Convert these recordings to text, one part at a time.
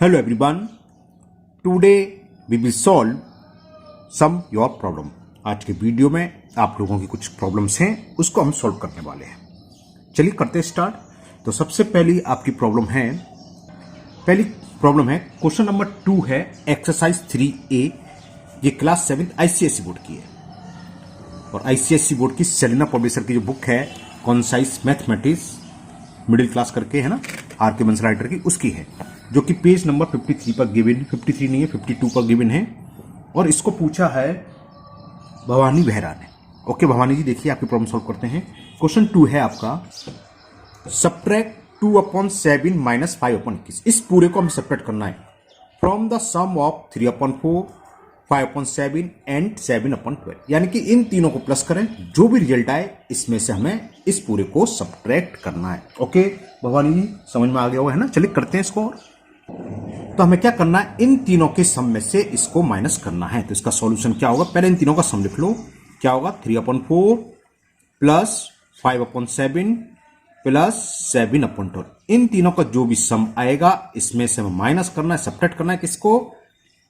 Hello everyone. Today we will solve some your problem. आज के video में आप लोगों की कुछ प्रॉब्लम्स हैं उसको हम सॉल्व करने वाले हैं. चलिए करते हैं स्टार्ट. तो सबसे पहली आपकी प्रॉब्लम है क्वेश्चन नंबर 2 है एक्सरसाइज 3A. ये क्लास 7 ICSE बोर्ड की है और ICSE बोर्ड की सेलिना पब्लिशर की जो बुक है कॉन्साइज मैथमेटिक्स मिडिल क्लास करके है ना, आर के बंसल राइटर की, उसकी है, जो कि पेज नंबर 53 पर गिवन, 53 नहीं है 52 पर गिवन है. और इसको पूछा है भवानी बेहरा ने. ओके भवानी जी, देखिए आपकी प्रॉब्लम सॉल्व करते हैं. क्वेश्चन 2 है आपका, सब्ट्रैक्ट 2/7 - 5/21. इस पूरे को हमें सब्ट्रैक्ट करना है from the sum of 3/4, 5/7 and 7/12. यानी कि इन तीनों को प्लस करें, जो भी रिजल्ट आए इसमें से हमें इस पूरे को सब्ट्रैक्ट करना है. ओके भवानी जी, समझ में आ गया हुआ है ना. चलिए करते हैं इसको. तो हमें क्या करना है, इन तीनों के सम में से इसको माइनस करना है. तो इसका सॉल्यूशन क्या होगा, पहले इन तीनों का सम लिख लो. क्या होगा, 3/4 प्लस 5/7 प्लस 7/12. इन तीनों का जो भी सम आएगा इसमें से हमें माइनस करना है, सब्ट्रैक्ट करना है किसको,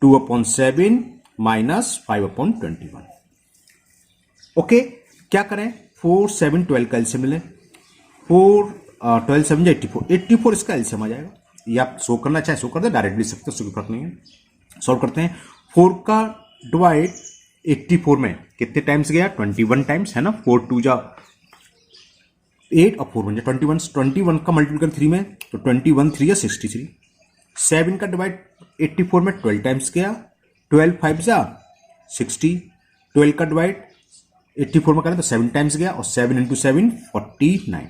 2/7 माइनस 5/21. ओके, क्या करें, 4, 7, 12 का एलसीएम मिले. 4, 12, 7 84. 84 इसका एलसीएम आ जाएगा. ये आप शो करना चाहे शो कर दे, डायरेक्ट लिख सकते हो, उससे कोई फर्क नहीं है. सॉल्व करते हैं. 4 का डिवाइड 84 में कितने टाइम्स गया, 21 टाइम्स है ना. 4 2 जा 8 और 4 1 जा 21 का मल्टीप्लिकेशन 3 में, तो 21 3 या 63. 7 का डिवाइड 84 में 12 टाइम्स गया, 12 5 जा 60. 12 का डिवाइड 84 में करें तो 7 टाइम्स गया, और 7 इंटू 7 49.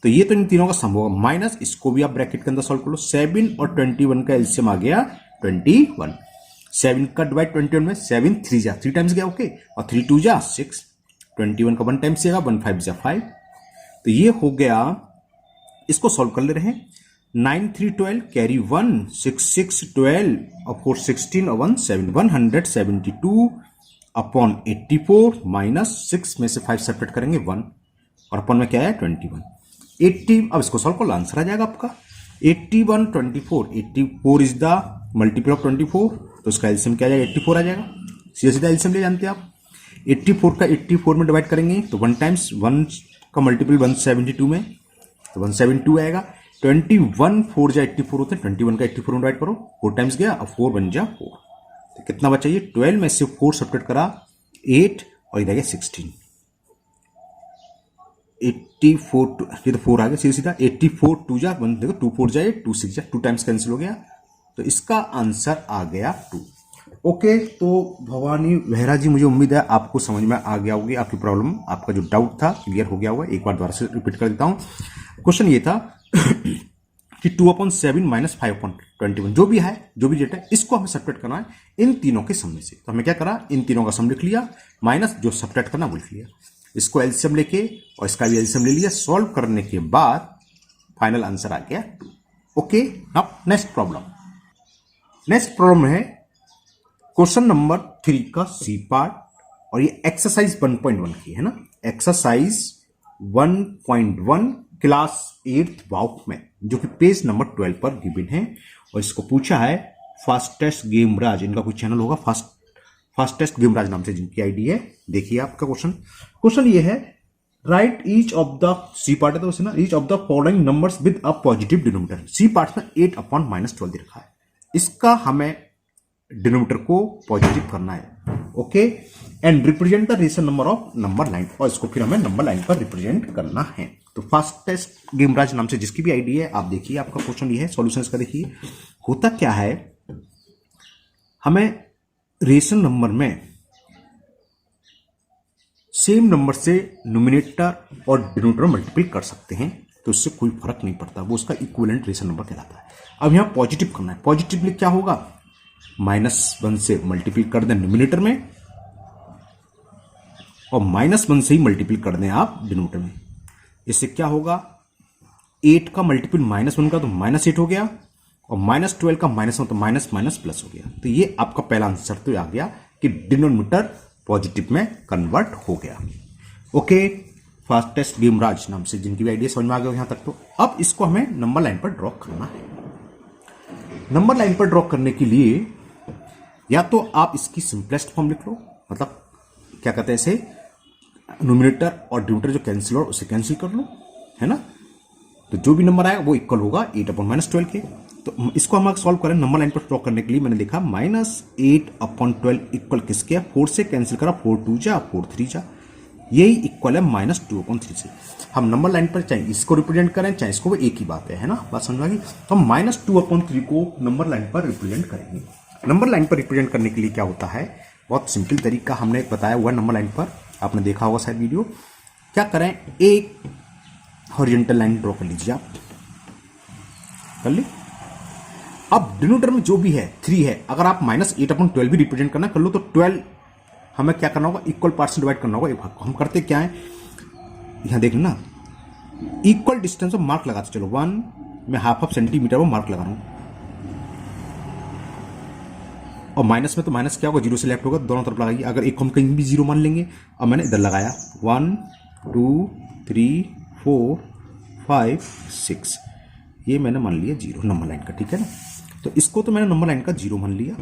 तो ये तो इन तीनों का सम होगा, माइनस इसको भी आप ब्रैकेट के अंदर सॉल्व कर लो. 7 और 21 का एलसीएम आ गया 21. 7 का डिवाइड 21 में 7 3 जा 3 टाइम्स गया, ओके, और 3 2 जा 6. 21 का 1 टाइम्स जाएगा, 1 5 जा 5. तो ये हो गया. इसको सॉल्व कर ले रहे हैं. 9 3 12 कैरी 1, 6 6 12 और 4 16 और 1 7, 172/84 माइनस 6 में से 5 सेपरेट करेंगे 1, और अपन में क्या है 21. 80. अब इसको सॉल्व कर लो, आंसर आ जाएगा आपका 81 24. 84 इज द मल्टीपल ऑफ 24, तो उसका एलसीएम क्या आ जाएगा, 84 आ जाएगा. सीधा एलसीएम ले जानते हैं आप. 84 का 84 में डिवाइड करेंगे तो 1 टाइम्स 1 का मल्टीपल 172 में, तो 172 आएगा. 21 4 जा 84 होते हैं, 21 का 84 में डिवाइड करो, 4 टाइम्स गया, और 4 1 जा 4. तो कितना बचा, ये 12 में से 4 सब्ट्रैक्ट करा 8, और इधर गया 16. 84 ये तो 4 आ गया सीधा. 84 2 जा 1, देखो 2 4 जाए 2 6 जा, 2 टाइम्स कैंसिल हो गया, तो इसका आंसर आ गया 2. ओके, तो भवानी बेहरा जी, मुझे उम्मीद है आपको समझ में आ गया होगी. आपकी प्रॉब्लम, आपका जो डाउट था क्लियर हो गया होगा. एक बार दोबारा से रिपीट कर देता हूं. क्वेश्चन ये था कि 2/7 माइनस 5/21 जो भी है, जो भी डेटा है, इसको हमें सब्ट्रैक्ट करना है इन तीनों के सम में से. तो हमें क्या करा, इन तीनों का सम लिख लिया, माइनस जो सब्ट्रैक्ट करना वो लिख लिया. इसको एलसीएम लेके और इसका भी एलसीएम ले लिया. सॉल्व करने के बाद फाइनल आंसर आ गया 2. ओके, अब नेक्स्ट प्रॉब्लम है क्वेश्चन नंबर 3 का सी पार्ट, और ये एक्सरसाइज 1.1 की है ना. एक्सरसाइज 1.1 क्लास 8th वाउक में, जो कि पेज नंबर 12 पर गिवन है. और इसको पूछा है फास्टेस्ट गेमराज, इनका कोई चैनल होगा, फास्टेस्ट गेमराज नाम से जिनकी आईडी है. देखिए आपका क्वेश्चन ये है, right each of the C part है तो ना, each of the following numbers with a positive denominator. C part में 8/-12 दे रखा है. इसका हमें डिनोमिनेटर को पॉजिटिव करना है. Okay, and represent the rational number of number line, और इसको फिर हमें नंबर लाइन पर रिप्रेजेंट करना है. तो फास्टेस्ट गेमराज नाम से जिसकी भी आईडी है, आप देखिए आपका क्वेश्चन ये है. सॉल्यूशन इसका देखिए, होता क्या है, हमें रेशनल नंबर में सेम नंबर से न्यूमरेटर और डिनोमिनेटर मल्टीपल कर सकते हैं, तो उससे कोई फर्क नहीं पड़ता, वो उसका इक्विवेलेंट रेशनल नंबर कहलाता है. अब यहां पॉजिटिव करना है. पॉजिटिवली क्या होगा, -1 से मल्टीपल कर दें न्यूमरेटर में, और -1 से ही मल्टीपल कर दें आप डिनोमिनेटर में. इससे क्या होगा, 8 का मल्टीपल -1 का तो -8 हो गया, और -12 का -1 तो माइनस माइनस प्लस हो गया. तो ये आपका पहला आंसर तो आ गया कि डिनोमिनेटर पॉजिटिव में कन्वर्ट हो गया. ओके, फास्टेस्ट गेमराज नाम से जिनकी भी आइडिया समझ में आ गया यहां तक. तो अब इसको हमें नंबर लाइन पर ड्रॉ करना है. नंबर लाइन पर ड्रॉ करने के लिए या तो आप इसकी सिंपलेस्ट फॉर्म लिख लो, मतलब क्या कहते हैं इसे, न्यूमरेटर और डिनोमिनेटर जो कैंसिल हो उसे कैंसिल कर लो, है ना। तो जो भी नंबर आएगा वो इक्वल होगा 8/-12 के। तो इसको हम सॉल्व करें नंबर लाइन पर ड्रॉ करने के लिए, मैंने लिखा -8/12 इक्वल किसके, 4 से कैंसिल करा, 4 2 जा 4 3 जा, यही इक्वल है -2/3 से। हम नंबर लाइन पर चाहे इसको रिप्रेजेंट करें चाहे इसको, वो एक ही बात है ना, बात समझ आ गई। तो हम -2/3 को नंबर लाइन पर रिप्रेजेंट करेंगे। नंबर लाइन पर रिप्रेजेंट करने के लिए क्या होता है, बहुत सिंपल तरीका हमने बताया हुआ नंबर लाइन पर, आपने देखा होगा शायद वीडियो। क्या करें, एक हॉरिजॉन्टल लाइन ड्रॉ कर लीजिए, आप कर ली। अब डिनोमिनेटर में जो भी है 3 है, अगर आप -8/12 भी रिप्रेजेंट करना कर लो तो 12 हमें क्या करना होगा, इक्वल पार्ट से डिवाइड करना होगा एक भाग को। हम करते क्या है, यहां देख लेना, इक्वल डिस्टेंस में मार्क लगाते चलो, 1 में हाफ सेंटीमीटर में मार्क लगा रहा हूं, और माइनस में तो माइनस क्या होगा, 0 से लेफ्ट होगा, दोनों तरफ लगाइए। अगर एक हम कहीं भी 0 मान लेंगे, अब मैंने इधर लगाया 1 2 3 4 5 6, ये मैंने मान लिया 0 नंबर लाइन का, ठीक है ना। तो इसको तो मैंने नंबर लाइन का 0 मान लिया।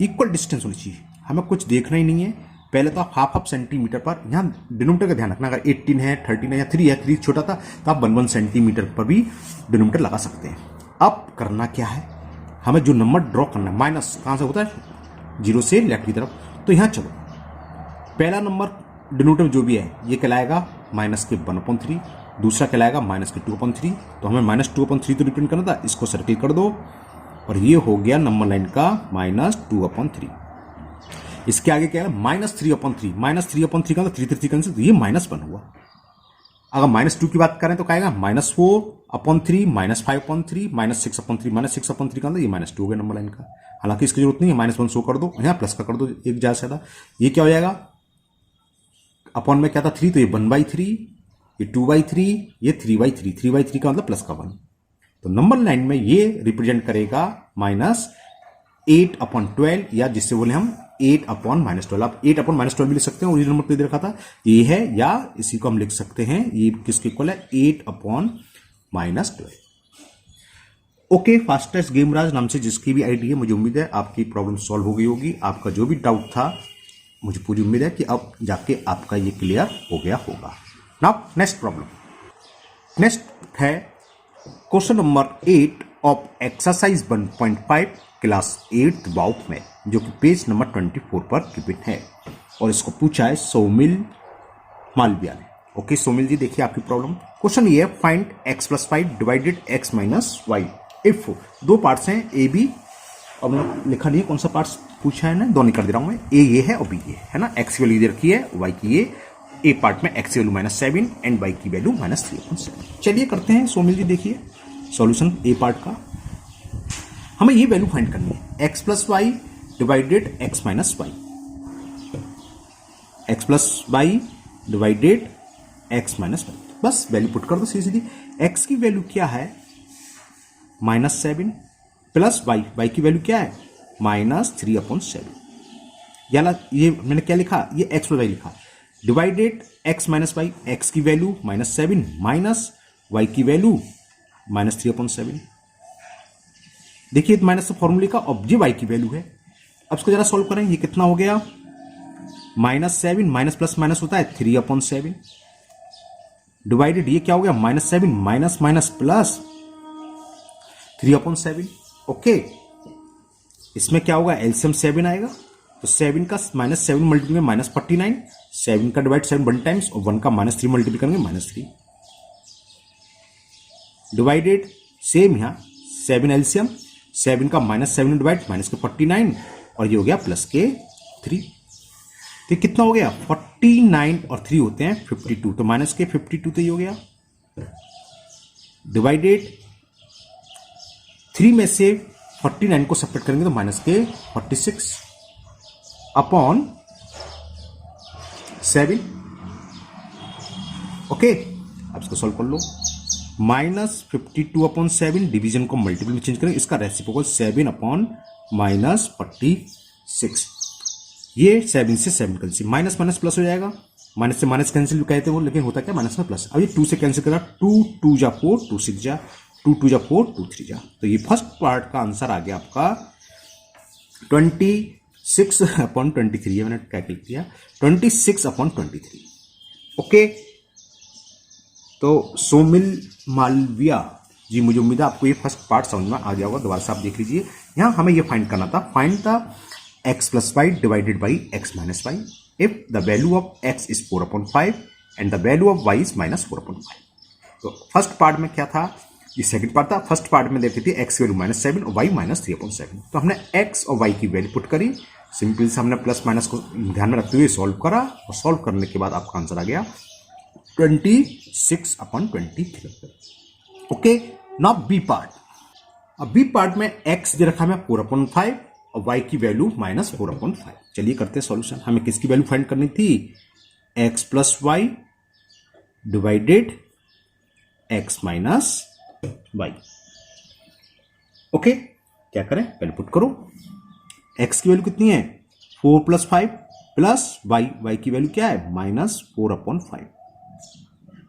इक्वल डिस्टेंस होनी चाहिए, हमें कुछ देखना ही नहीं है। पहले तो आप हाफ सेंटीमीटर पर, यहाँ डिनोमिनेटर का ध्यान रखना, अगर 18 है 13 है या 3 है, 3 छोटा था तो आप 1 सेंटीमीटर पर भी डिनोमिनेटर लगा सकते हैं। अब करना क्या है, हमें जो नंबर ड्रॉ करना है, माइनस कहां से होता है, 0 से लेफ्ट की तरफ। तो यहां चलो, पहला नंबर डिनोमिनेटर जो भी है ये कहलाएगा -1/3, दूसरा कहलाएगा -2/3। तो हमें -2/3 तो रिप्रेजेंट करना था, इसको सर्किल कर दो, और ये हो गया नंबर लाइन का -2/3। इसके आगे क्या है, -3/3, -3/3 का तो 3 कैंसिल, तो ये -1 हुआ। अगर -2 की बात करें तो क्या आएगा, -4/3, -5/3, -6/3, -6/3 का, ये -2 हो गया नंबर लाइन का। हालांकि इसकी जरूरत नहीं है, -1 शो कर दो, यहाँ प्लस का कर दो एक ज्यादा से ज्यादा। ये क्या हो जाएगा, अपॉन में क्या था 3, तो ये 1/3, ये 2/3, ये 3/3, 3/3 का मतलब प्लस का 1। तो नंबर लाइन में ये रिप्रेजेंट करेगा -8/12, या जिससे बोले हम 8/-12। आप 8/-12 भी लिख सकते हैं, ओरिजिनल नंबर पे दे रखा था ये है, या इसी को हम लिख सकते हैं, ये किसके इक्वल है, 8/-12। ओके, फास्टेस्ट गेम राज नाम से जिसकी भी आईडी है, मुझे उम्मीद है आपकी प्रॉब्लम सॉल्व हो गई होगी। आपका जो भी डाउट था, मुझे पूरी उम्मीद है कि अब जाके आपका ये क्लियर हो गया होगा। नाउ नेक्स्ट प्रॉब्लम, नेक्स्ट है question number 8 of exercise 1.5 class 8 बाउट में, जो कि पेज नंबर 24 पर गिवन है, और इसको पूछा है सौमिल मालविया ने। ओके सौमिल जी, देखिए आपकी प्रॉब्लम। क्वेश्चन ये है, find x+5 divided x - y if, दो पार्ट्स हैं ए बी, अब लिखा नहीं है कौन सा पार्ट्स पूछा है ना, दोनों कर दे रहा हूं मैं, ए ये है और बी ये है ना। x की वैल्यू दे रखी है, y की ये, ए पार्ट में x की वैल्यू -7 एंड y की वैल्यू -3/7। चलिए करते हैं सौमिल जी, देखिए सॉल्यूशन ए पार्ट का। हमें ये वैल्यू फाइंड करनी है, x+y divided x - y, x+y divided x - y, बस वैल्यू पुट कर दो सीधी। x की वैल्यू क्या है, -7 प्लस y की वैल्यू क्या है, -3/7। याला ये मैंने क्या लिखा, ये x+y लिखा, डिवाइडेड x - y, x की वैल्यू -7 माइनस y की वैल्यू -3/7। देखिए माइनस फॉर्मूले का, अब ये y की वैल्यू है। अब इसको जरा सॉल्व करें, ये कितना हो गया, -7 माइनस प्लस माइनस होता है 3/7, डिवाइडेड ये क्या हो गया, -7 माइनस माइनस प्लस 3/7। ओके, इसमें क्या होगा, एलसीएम 7 आएगा, तो 7 का -7 मल्टीप्लाई में -49, 7 का डिवाइड 7 1 टाइम्स, और 1 का -3 मल्टीप्लाई करेंगे -3, डिवाइडेड सेम यहां 7 एलसीएम, 7 का -7 डिवाइड -49, और ये हो गया प्लस के 3। तो कितना हो गया, 49 और 3 होते हैं 52, तो माइनस के 52 तो ये हो गया, डिवाइडेड 3 में से 49 को सेपरेट करेंगे तो माइनस के 46 अपॉन 7। ओके, अब इसको सॉल्व कर लो, -52/7, डिवीजन को मल्टीपल में चेंज करेंगे, इसका रेसिप्रोकल 7/-46। ये 7 से 7 कैंसिल, माइनस माइनस प्लस हो जाएगा, माइनस से माइनस कैंसिल कहते हो, लेकिन होता क्या माइनस में प्लस। अब ये 2 से कैंसिल करा, 2 2 जा 4, 2 6 जा 2 2 जा 4, 2 3 जा। तो ये फर्स्ट पार्ट का आंसर आ गया आपका 26/23। ये मैंने क्या क्लिक किया, 26/23। ओके, तो सोमिल मालविया जी, मुझे उम्मीद है आपको ये फर्स्ट पार्ट समझ में आ गया होगा। दोबारा से आप देख लीजिए, यहां हमें ये फाइंड करना था, find the x + y divided by x - y if the value of x is 4/5 and the value of y is -4/5। तो फर्स्ट पार्ट में क्या था, ये सेकंड पार्ट था। फर्स्ट पार्ट में देती थी x की वैल्यू -7 और y -3/7। तो हमने x और y की वैल्यू पुट करी, सिंपल से हमने प्लस माइनस को ध्यान में रखते हुए सॉल्व करा, और सॉल्व करने के बाद आपका आंसर आ गया 26/23। Okay, now B part. अब बी पार्ट में x दे रखा है 4/5 और y की वैल्यू -4/5। चलिए करते हैं सॉल्यूशन। हमें किसकी वैल्यू फाइंड करनी थी, x + y divided x - y। Okay, क्या करें, पहले पुट करो। x की वैल्यू कितनी है, 4 + 5 प्लस y की वैल्यू क्या है, -4/5।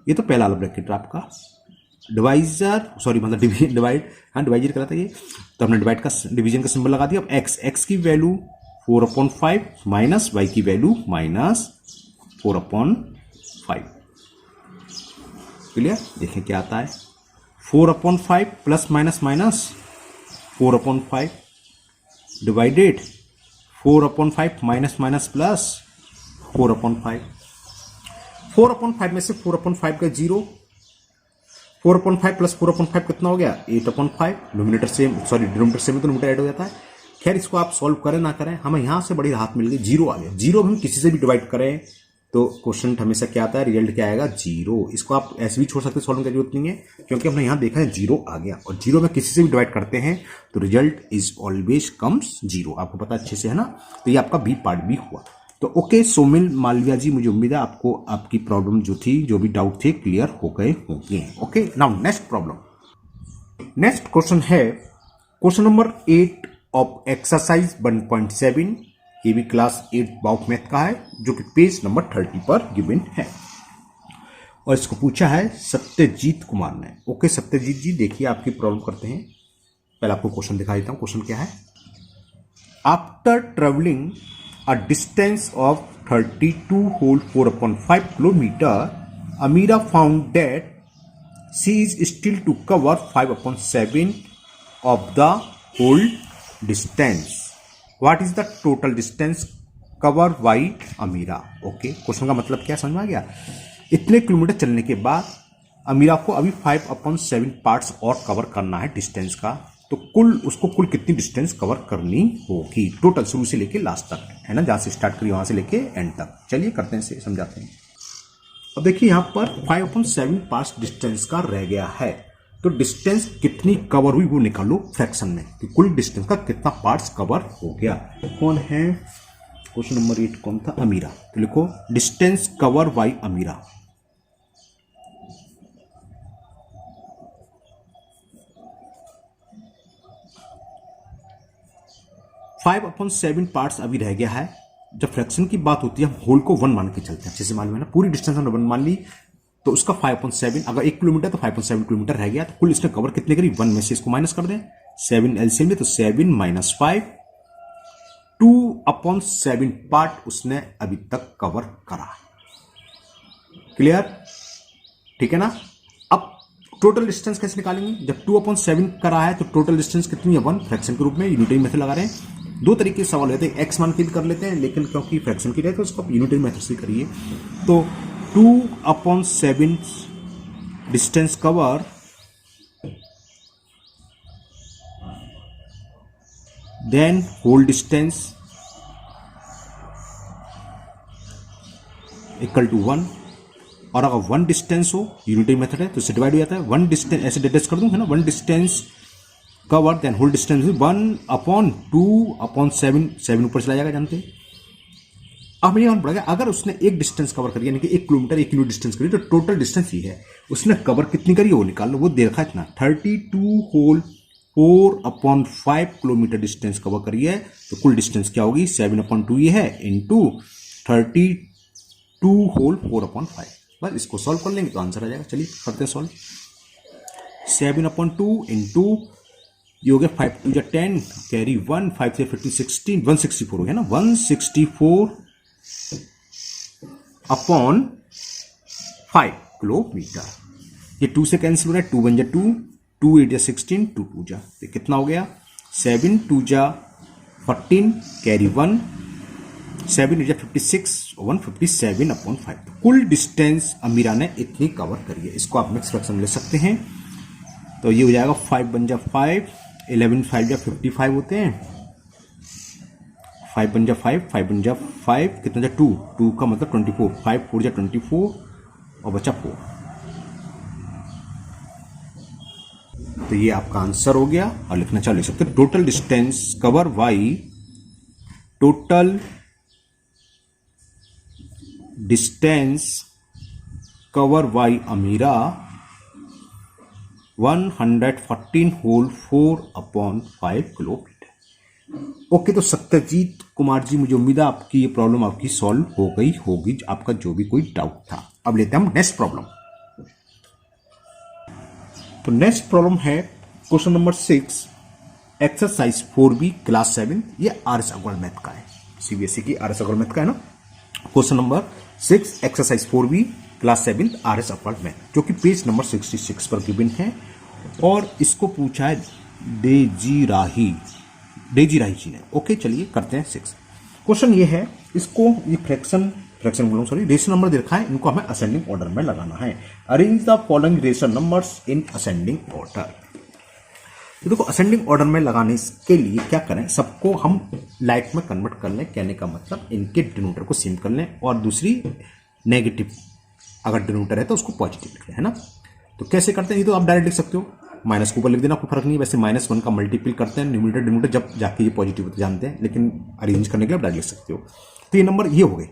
ये तो पहला वाला ब्रैकेट आपका डिवाइजर, सॉरी मतलब डिवाइड, हाँ डिवाइजर कहलाता है ये। तो हमने डिवाइड का डिवीजन का सिंबल लगा दिया। अब x की वैल्यू 4/5 माइनस y की वैल्यू -4/5। क्लियर, देखें क्या आता है, 4/5 plus minus minus 4/5 divided 4/5 minus minus plus 4/5। 4/5 में से 4/5 का 0, 4/5 प्लस 4/5 कितना हो गया, 8/5। Denominator same, sorry denominator same, तो डिनोमिनेटर ऐड हो जाता है। खैर, इसको आप सॉल्व करें ना करें, हमें यहां से बड़ी राहत मिल गई, 0 आ गया। 0 हम किसी से भी डिवाइड करें तो क्वेश्चन हमेशा क्या आता है, रिजल्ट क्या आएगा, 0। इसको आप ऐसे भी छोड़ सकते, सॉल्व करने की जरूरत नहीं है, क्योंकि हमने यहां देखा है 0 आ गया, और 0 में किसी से भी डिवाइड करते हैं तो रिजल्ट इज ऑलवेज कम्स 0। आपको पता अच्छे से है ना। तो ये आपका बी पार्ट भी हुआ। तो ओके सोमिल मालविया जी, मुझे उम्मीद है आपको आपकी प्रॉब्लम जो थी, जो भी डाउट थे, क्लियर हो गए होंगे। Okay, now next problem. Next question है क्वेश्चन नंबर 8 ऑफ एक्सरसाइज 1.7। ये भी क्लास 8 बाउट मैथ का है, जो कि पेज नंबर 30 पर गिवन है, और इसको पूछा है सत्यजीत कुमार ने। ओके सत्यजीत जी, देखिए आपकी प्रॉब्लम करते हैं। पहले आपको क्वेश्चन दिखा देता हूं। क्वेश्चन क्या है, after travelling a distance of 32.4/5 kilometer, Amira found that she is still to cover 5/7 of the whole distance. What is the total distance covered by Amira? Okay, question का मतलब क्या समझ में आ गया। इतने किलोमीटर चलने के बाद अमीरा को अभी 5/7 पार्ट्स और कवर करना है डिस्टेंस का। तो उसको कुल कितनी डिस्टेंस कवर करनी होगी, टोटल शुरू से लेके लास्ट तक, है ना, जहां से स्टार्ट करिए वहां से लेके एंड तक। चलिए करते हैं, से समझाते हैं। अब देखिए यहां पर 5/7 पार्ट्स डिस्टेंस का रह गया है, तो डिस्टेंस कितनी कवर हुई वो निकालो फ्रैक्शन में, कि कुल डिस्टेंस का कितना पार्ट्स कवर हो गया। कौन है, क्वेश्चन नंबर 8 कौन था, अमीरा। तो लिखो distance cover by Amira. 5/7 parts अभी रह गया है। जब फ्रैक्शन की बात होती है हम होल को 1 मान के चलते हैं, अच्छे से मालूम है ना। पूरी डिस्टेंस हमने 1 मान ली, तो उसका 5/7, अगर 1 किलोमीटर तो 5/7 किलोमीटर रह गया, तो कुल इसने कवर कितने करी, 1 में से इसको माइनस कर दें, 7 एलसीएम में, तो 7 - 5, 2/7 पार्ट उसने अभी तक कवर करा। क्लियर, ठीक है ना। अब टोटल डिस्टेंस कैसे निकालेंगे, जब 2/7 करा है तो टोटल डिस्टेंस कितनी है, 1, फ्रैक्शन के रूप में यूनिटरी मेथड लगा रहे हैं। दो तरीके से सवाल होते हैं, एक्स मान के भी कर लेते हैं, लेकिन क्योंकि फ्रैक्शन की रहे तो उसको यूनिटरी मेथड से करिए। तो 2/7 distance cover then whole distance equal to 1, और अगर 1 डिस्टेंस हो, यूनिटरी मेथड है तो इससे डिवाइड हो जाता है। 1 डिस्टेंस ऐसे डिटेस्ट कर दूं, है ना, 1 distance cover then whole distance 1/2/7, 7 ऊपर चला जाएगा, जानते हैं। अब ये और बढ़ेगा, अगर उसने एक डिस्टेंस कवर करी, यानी कि 1 किलोमीटर 1 किलो डिस्टेंस करी, तो टोटल डिस्टेंस ही है, उसने कवर कितनी करी वो निकाल लो। वो दे रखा है इतना, 32.4/5 किलोमीटर डिस्टेंस कवर करी है, तो कुल डिस्टेंस क्या होगी, 7/2 ये है इंटू 32.4/5। बस इसको सॉल्व कर लेंगे तो आंसर आ जाएगा। चलिए करते हैं सॉल्व। 7/2 इंटू ये हो गया 5 2 जा 10 कैरी 1 5 से 50 16 164 हो गया ना 164 अपॉन 5 किलोमीटर। ये 2 से कैंसिल हो रहा है 2 1 जा 2 2 8 जा 16 2 2 जा तो कितना हो गया 7 2 जा 14 कैरी 1 7 8 जा 56 157 अपॉन 5। तो कुल डिस्टेंस अमीरा ने इतनी कवर करी है। इसको आप नेक्स्ट फ्रैक्शन ले सकते हैं। तो ये हो जाएगा 5 1 जा 5 11 5 जा 55 होते हैं 5 1 जा 5 5 1 जा 5 कितना जा 2 2 का मतलब 24 5 4 जा 24 और बचा 4। तो ये आपका आंसर हो गया और लिखना चालू लिख सकते हैं total distance cover by total distance cover by Amira 114 whole 4 upon 5 kilometre. Okay, तो सत्यजीत कुमार जी मुझे उम्मीद है आपकी ये प्रॉब्लम आपकी सॉल्व हो गई होगी, आपका जो भी कोई डाउट था। अब लेते हैं हम नेक्स्ट प्रॉब्लम। तो नेक्स्ट प्रॉब्लम है question number 6 exercise 4B class 7। ये आरएस अग्रवाल मैथ का है, सीबीएसई की आरएस अग्रवाल मैथ का है ना। Question number 6 exercise 4B class 7 R S Agarwal math, जो कि पेज नंबर 66 पर गिवन है और इसको पूछा है डेजी राही जी ने। ओके, चलिए करते हैं 6। क्वेश्चन ये है, इसको ये फ्रैक्शन बोलूँ सॉरी रेशनल नंबर दे रखा है, इनको हमें असेंडिंग ऑर्डर में लगाना है। Arrange the following rational numbers in ascending order. तो देखो असेंडिंग ऑर्डर में लगाने के लिए क्या करें, सबको हम लाइक में कन्वर्ट कर लें। कहने का मतलब इनके डिनोमिनेटर को सेम कर लें और दूसरी नेगेटिव अगर डिनोमिनेटर है तो उसको पॉजिटिव लिख लें, है ना। तो कैसे करते हैं, ये तो आप डायरेक्ट लिख सकते हो, माइनस को ऊपर लिख देना, कोई फर्क नहीं है। वैसे -1 का मल्टीपल करते हैं न्यूमरेटर डिनोमिनेटर जब जाके ये पॉजिटिव होते जानते हैं, लेकिन अरेंज करने के लिए आप डायरेक्ट लिख सकते हो। तो ये नंबर ये हो गए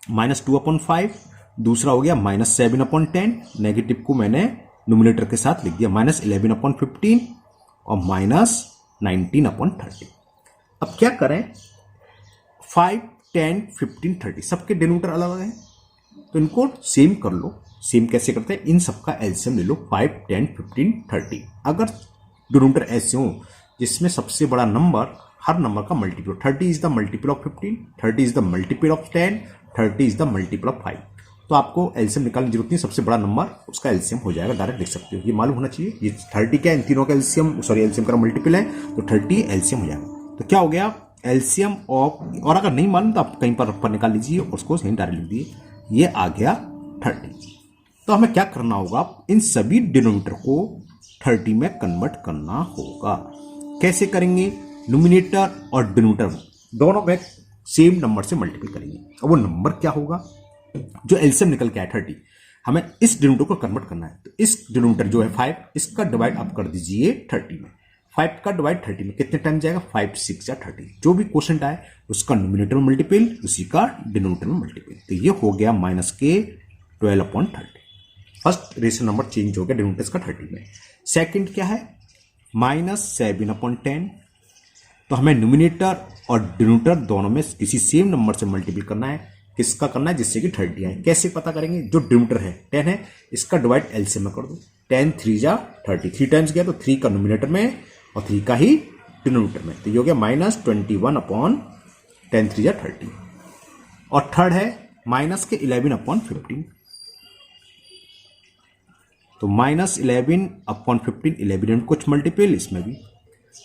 -2/5, दूसरा हो गया -7/10, नेगेटिव को मैंने न्यूमरेटर के साथ लिख दिया -11/15 और -19/30। अब क्या करें, 5 10 15 30 सबके डिनोमिनेटर अलग अलग हैं, तो इनको सेम कर लो। सेम कैसे करते हैं, इन सबका एलसीएम ले लो 5 10 15 30। अगर डिनोमिनेटर ऐसे हो जिसमें सबसे बड़ा नंबर हर नंबर का multiple, 30 is the multiple of 15, 30 is the multiple of 10, 30 is the multiple of 5, तो आपको एलसीएम निकालने की जरूरत नहीं, सबसे बड़ा नंबर उसका एलसीएम हो जाएगा, डायरेक्ट लिख सकते हो। ये मालूम होना चाहिए, ये 30 क्या इन तीनों का एलसीएम एलसीएम का मल्टीपल है, तो 30 एलसीएम हो जाएगा। तो क्या हो गया एलसीएम ऑफ, और अगर नहीं मालूम तो आप कहीं पर निकाल लीजिए और उसको सही डायरेक्ट लिख दिए, ये आ गया 30। तो हमें क्या करना होगा, इन सभी डिनोमिनेटर को 30 में कन्वर्ट करना होगा। कैसे करेंगे, न्यूमरेटर और डिनोमिनेटर दोनों में सेम नंबर से मल्टीपल करेंगे। और वो नंबर क्या होगा, जो एलसीएम निकल के आया 30, हमें इस डिनोमिनेटर को कन्वर्ट करना है। तो इस डिनोमिनेटर जो है 5, इसका डिवाइड आप कर दीजिए 30 में। 5 का डिवाइड 30 में कितने टाइम जाएगा, 5 6 या 30। जो भी क्वेश्चन आए उसका न्यूमरेटर में मल्टीपल, उसी का डिनोमिनेटर में मल्टीपल। तो ये हो गया -12/30। फर्स्ट रेशनल नंबर चेंज हो गया डिनोमिनेटर्स का 30 में। सेकंड क्या है, -7/10। तो हमें न्यूमरेटर और डिनोमिनेटर दोनों में किसी सेम नंबर से मल्टीपल करना है। किसका करना है, जिससे कि 30 आए। कैसे पता करेंगे, जो डिनोमिनेटर है 10 है, इसका डिवाइड एलसीएम में कर दो। 10 3 जा 30, 3 टाइम्स गया तो 3 का न्यूमरेटर में और 3 का ही डिनोमिनेटर में। तो ये हो गया -21/10 3 जा 30। और थर्ड है माइनस के 11/15, तो -11/15, 11 कुछ मल्टीपल इसमें भी।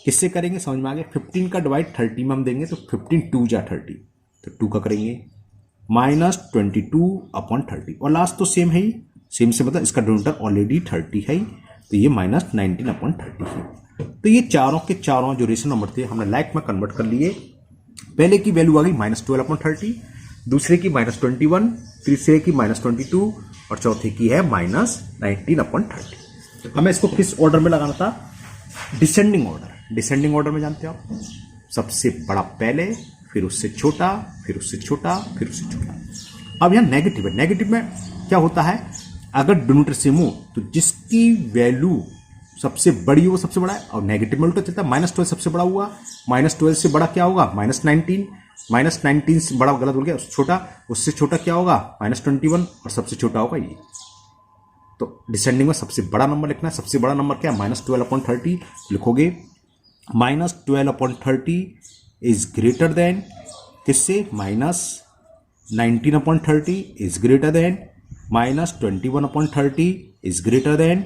किससे करेंगे समझ में आ गया, 15 का डिवाइड 30 में हम देंगे तो 15 2 जा 30, तो 2 का करेंगे -22/30। और लास्ट तो सेम है ही, सेम से मतलब इसका डिनोमिनेटर ऑलरेडी 30 है, तो ये -19/30 है। तो ये चारों के चारों जो रेशनल नंबर थे हमने लाइक में कन्वर्ट कर लिए। पहले की वैल्यू आ गई -12/30, दूसरे की -21, तीसरे की -22 और चौथे की है -19/30। हमें इसको किस ऑर्डर में लगाना था, डिसेंडिंग ऑर्डर। डिसेंडिंग ऑर्डर में जानते हो आप, सबसे बड़ा पहले, फिर उससे छोटा, फिर उससे छोटा, फिर उससे छोटा। अब यहां नेगेटिव है, नेगेटिव में क्या होता है, अगर डिनोमिनेटर सेम हो तो जिसकी वैल्यू सबसे बड़ी हो वो सबसे बड़ा है, और नेगेटिव में उल्टा चलता है। -12 सबसे बड़ा हुआ, -12 से बड़ा क्या होगा, -19, -19 से बड़ा गलत हो गया, छोटा, उससे छोटा क्या होगा -21, और सबसे छोटा होगा ये। तो डिसेंडिंग में सबसे बड़ा नंबर लिखना है। सबसे बड़ा नंबर क्या है? -12/30। लिखोगे -12/30 इज ग्रेटर देन किससे? -19/30 is greater than -21/30 is greater than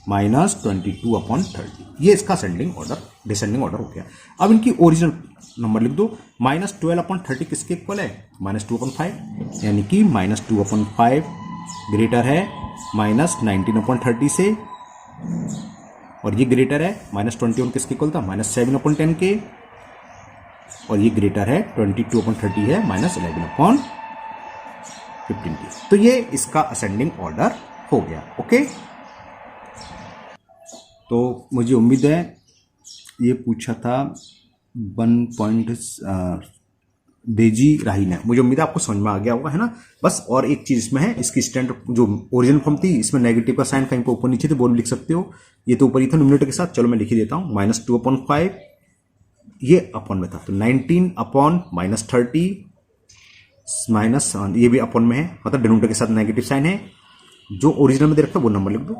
-22/30। ये इसका असेंडिंग ऑर्डर, डिसेंडिंग ऑर्डर हो गया। अब इनकी ओरिजिनल नंबर लिख दो। -12/30 किसके इक्वल है? -2/5, यानी कि -2/5 ग्रेटर है -19/30 से, और ये ग्रेटर है -21 किसके इक्वल था? -7/10 के, और ये ग्रेटर है 22/30 है -11/15 के। तो ये इसका असेंडिंग ऑर्डर हो गया। ओके, तो मुझे उम्मीद है ये पूछा था 1 पॉइंट डेजी राही ने, मुझे उम्मीद है आपको समझ में आ गया होगा, है ना। बस और एक चीज इसमें है, इसकी स्टैंडर्ड जो ओरिजिनल फॉर्म थी इसमें नेगेटिव का साइन कहीं पर ऊपर नीचे थे, वो भी लिख सकते हो। ये तो ऊपर ही था न्यूमरेटर के साथ, चलो मैं लिख ही देता हूं। -2/5 ये अपॉन में था, तो 19/-30 माइनस, ये भी अपॉन में है, मतलब डिनोमिनेटर के साथ नेगेटिव साइन है। जो ओरिजिनल में दे रखा है वो नंबर लिख दो।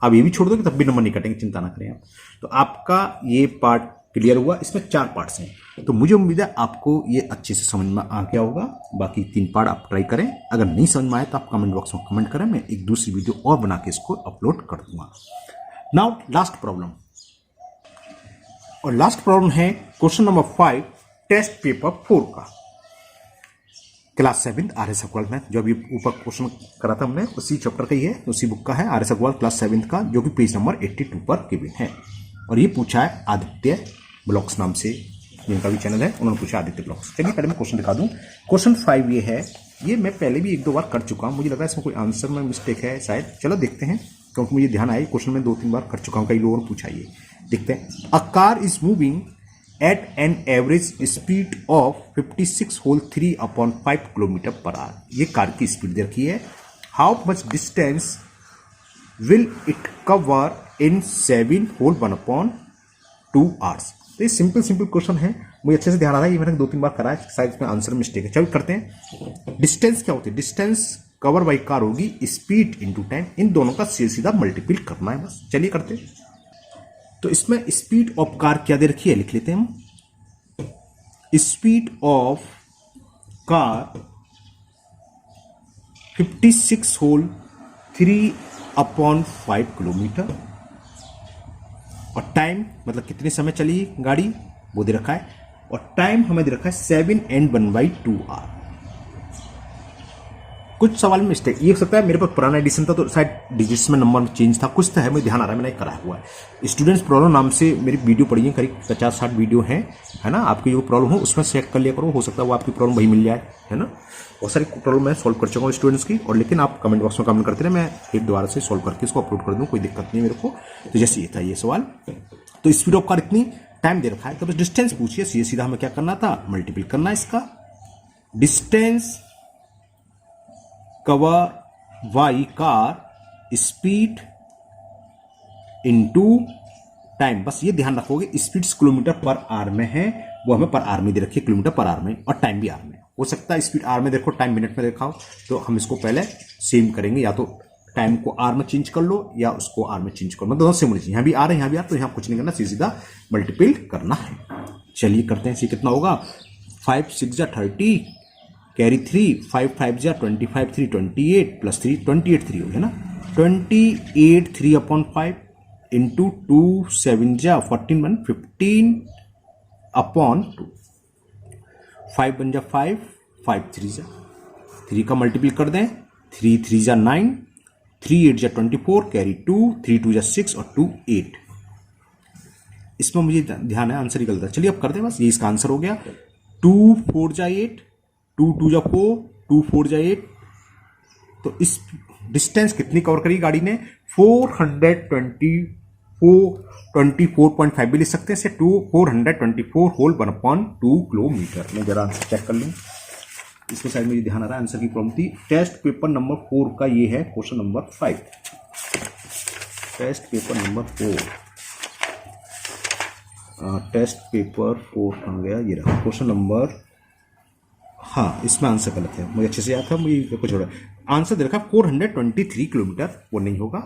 अब ये भी छोड़ दो कि तब भी नंबर नहीं कटेंगे, चिंता ना करें आप। तो आपका ये पार्ट क्लियर हुआ। इसमें 4 पार्ट्स हैं, तो मुझे उम्मीद है आपको ये अच्छे से समझ में आ गया होगा। बाकी 3 पार्ट आप ट्राई करें। अगर नहीं समझ में आए तो आप कमेंट बॉक्स में कमेंट करें, मैं एक दूसरी वीडियो और बना के इसको अपलोड कर दूंगा। नाउ लास्ट प्रॉब्लम, और लास्ट प्रॉब्लम है क्वेश्चन नंबर 5 टेस्ट पेपर 4 का, क्लास 7 RS अग्रवाल मैथ। जो अभी ऊपर क्वेश्चन करा था हमने उसी चैप्टर का ही है, उसी बुक का है, RS अग्रवाल क्लास 7 का, जो कि पेज नंबर 82 पर गिवन है। और ये पूछा है आदित्य ब्लॉग्स नाम से, जिनका भी चैनल है, उन्होंने पूछा आदित्य ब्लॉग्स। चलिए पहले मैं क्वेश्चन दिखा दूं। क्वेश्चन 5 ये है, ये मैं पहले भी 1-2 बार कर चुका हूं, मुझे लगा इसमें कोई आंसर में मिस्टेक है शायद। चलो देखते हैं, क्योंकि मुझे ध्यान आया क्वेश्चन में 2-3 बार कर चुका हूं, कई लोगों ने पूछा। ये देखते हैं। A car is moving at an average speed of 56 whole 3/5 km/h। ये कार की स्पीड दे रखी है। How much distance will it cover in 7 whole 1/2 hours? तो ये सिंपल क्वेश्चन है, मुझे अच्छे से ध्यान आ रहा है, ये मैंने 2-3 बार करा है, शायद इसमें आंसर मिस्टेक है। चलो करते हैं। डिस्टेंस क्या होती है? डिस्टेंस कवर बाई कार होगी स्पीड इंटू टाइम, इन दोनों का सीधा मल्टीपल करना है बस। चलिए करते हैं। तो इसमें स्पीड ऑफ कार क्या दे रखी है, लिख लेते हैं हम। Speed of car 56 whole 3/5 kilometre, और टाइम मतलब कितने समय चली गाड़ी वो दे रखा है, और टाइम हमें दे रखा है 7 and 1/2 hour। कुछ सवाल में मिस्टेक ये हो सकता है, मेरे पास पुराना एडिशन था तो शायद डिजिट्स में नंबर चेंज था, कुछ तो है, मुझे ध्यान आ रहा है, मैंने कराया हुआ है। स्टूडेंट्स प्रॉब्लम नाम से मेरी वीडियो पड़ी है, करीब 50-60 वीडियो है ना। आपकी जो प्रॉब्लम हो उसमें चेक कर लिया करो, हो सकता है वो आपकी प्रॉब्लम वही मिल जाए, है ना। बहुत सारी प्रॉब्लम मैं सॉल्व कर चुका हूँ स्टूडेंट्स की, और लेकिन आप कमेंट बॉक्स में कमेंट करते रहे, मैं फिर दोबारा से सॉल्व करके इसको अपलोड कर दूँ, कोई दिक्कत नहीं मेरे को। तो जैसे ये था ये सवाल, तो स्पीड ऑफ कार इतनी, टाइम दे रखा है, तो बस डिस्टेंस पूछिए, सीधा हमें क्या करना था, मल्टीपल करना है इसका। Distance cover by car speed into time, बस ये ध्यान रखोगे। स्पीड किलोमीटर पर आवर में है, वो हमें पर आवर में दे रखी है, किलोमीटर पर आवर में, और टाइम भी आवर में। हो सकता है स्पीड आवर में देखो, टाइम मिनट में देखा हो, तो हम इसको पहले सेम करेंगे, या तो टाइम को आवर में चेंज कर लो या उसको आवर में चेंज कर लो, दोनों सेम होनी चाहिए। यहाँ भी आ रहे हैं, यहाँ भी आ, तो यहाँ कुछ नहीं करना, सीधा मल्टीपल करना है। चलिए करते हैं। कितना होगा, 5 6 जा 30 कैरी 3, 5 5 जा 25 3 28 प्लस 3 28 3 हो गया ना। 28 3/5 इंटू 2 7 जा 14 1 15/2, 5 1 जा 5 5 3 जा 3 का मल्टीपल कर दें, 3 3 जा 9 3 8 जा 24 कैरी 2 3 2 जा 6 और 2 8। इसमें मुझे ध्यान है आंसर ही गलत है। चलिए अब कर दें, बस ये इसका आंसर हो गया। 2 4 जा 8 2 2 जा 4 2 4 जा 8। तो इस डिस्टेंस कितनी कवर करी गाड़ी ने, 424.5 भी लिख सकते हैं इसे, 424 होल 1/2 किलोमीटर। मैं जरा आंसर चेक कर लूं, इसके साइड में ये ध्यान आ रहा है। आंसर की प्रॉब्लम थी टेस्ट पेपर नंबर 4 का, ये है question number 5, test paper number 4। Test paper 4 कहाँ गया, ये रहा क्वेश्चन नंबर हाँ, इसमें आंसर गलत है, मुझे अच्छे से याद था, मुझे कुछ और आंसर दे रखा 423 किलोमीटर, वो नहीं होगा,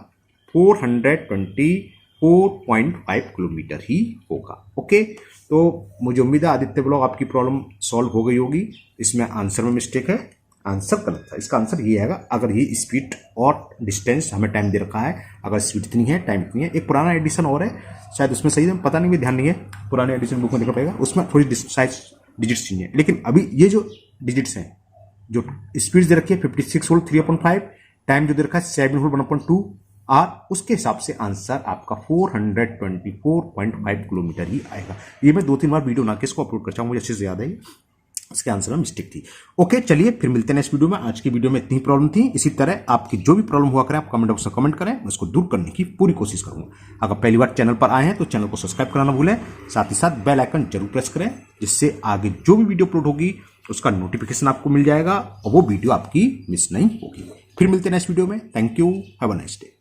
424.5 किलोमीटर ही होगा। ओके, तो मुझे उम्मीद है आदित्य ब्लॉग आपकी प्रॉब्लम सॉल्व हो गई होगी। इसमें आंसर में मिस्टेक है, आंसर गलत था। इसका आंसर ये आएगा, अगर ये स्पीड और डिस्टेंस हमें टाइम दे रखा है, अगर स्पीड इतनी है टाइम इतनी है। एक पुराना एडिशन और है, शायद उसमें सही है, पता नहीं, ध्यान नहीं है, पुराने एडिशन बुक में देखना पड़ेगा, उसमें थोड़ी साइज डिजिट्स चाहिए। लेकिन अभी ये जो डिजिट्स हैं, जो स्पीड दे रखी है 56 वोल्ट 3/5, टाइम जो दे रखा है 7 वोल्ट 1/2 आर, उसके हिसाब से आंसर आपका 424.5 किलोमीटर ही आएगा। ये मैं 2-3 बार वीडियो ना के इसको अपलोड कर चाहूँ, मुझे अच्छे से याद है, इसके आंसर में मिस्टेक थी। ओके, चलिए फिर मिलते हैं नेक्स्ट वीडियो में। आज की वीडियो में इतनी प्रॉब्लम थी। इसी तरह आपकी जो भी प्रॉब्लम हुआ करें, आप कमेंट बॉक्स में कमेंट करें, मैं उसको दूर करने की पूरी कोशिश करूंगा। अगर पहली बार चैनल पर आए हैं तो चैनल को सब्सक्राइब करना भूलें, साथ ही साथ बेल आइकन जरूर प्रेस करें, जिससे आगे जो भी वीडियो अपलोड होगी उसका नोटिफिकेशन आपको मिल जाएगा और वो वीडियो आपकी मिस नहीं होगी। फिर मिलते हैं नेक्स्ट वीडियो में। Thank you, have a nice day.